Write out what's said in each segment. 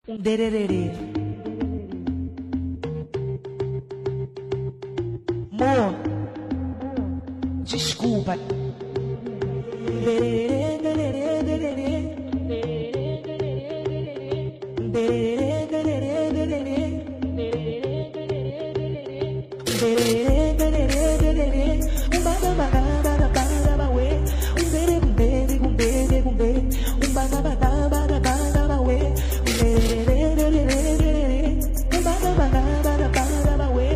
Dererê. Mô, desculpa. Dererê, dererê, dererê. Dererê, dererê, dererê. Dererê, dererê, dererê. Bagabagabagabagabauê. Dere, dere, dere, dere. Bagabagabagabagabauê.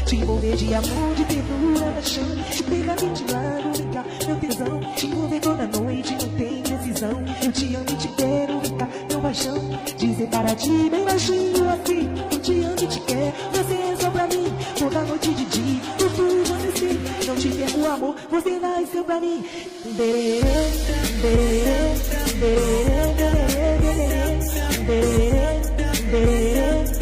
Te envolver de amor, de ternura, paixão. Te pegar bem de lado, vem cá, meu tesão. Te envolver toda noite, não tem decisão. Eu te amo e te quero, vem cá, meu paixão. Dizer para ti, bem baixinho assim. Eu te amo e te quero, você é só pra mim. Toda noite de dia, eu fui amanhecer. Não te perco, amor, você nasceu pra mim. Dererê, dererê, dererê, dererê, dererê, dererê, dererê,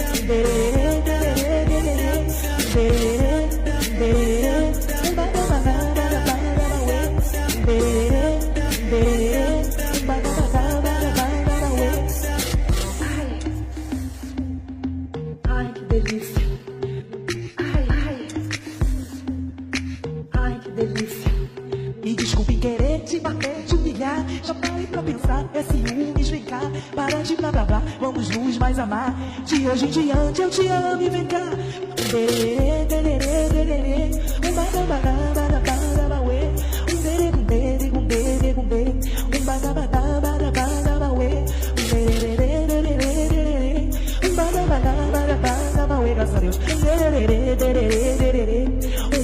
Ai, que delícia. Ai, que delícia. Me desculpe em querer te bater, te humilhar. Já parei pra pensar, é ciúmes, vem cá. Para de blá blá blá, vamos nos mais amar. De hoje em diante eu te amo e vem cá. Dererê, dererê, dererê. Bagabagabagabauê. Dere, dere, dere, dere. Bagabagabagabauê. Dererê, dererê, dererê. Bagabagabagabauê, graças a Deus. Dererê, dererê, dererê.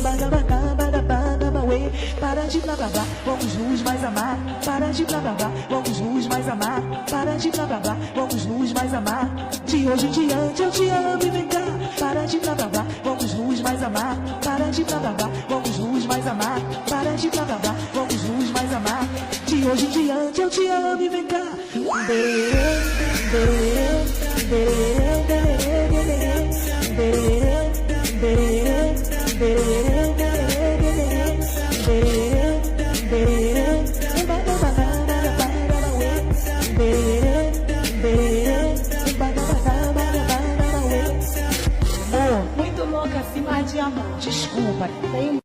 Bagabagabagabauê. Para de blá blá blá, vamos nos mais amar. Para de blá blá blá, vamos nos mais amar. Para de blá blá blá, vamos nos mais amar. De hoje em diante eu te amo e vem cá. Para de blá blá blá, vamos nos mais amar. Para de blá blá blá, vamos nos mais amar. Para de blá blá blá, vamos nos mais amar. De hoje em diante eu te amo e vem cá. Dererê, dererê, dererê, dererê, dererê, dererê, dererê, dererê, dererê, Muito louca acima de amor. desculpa. Tem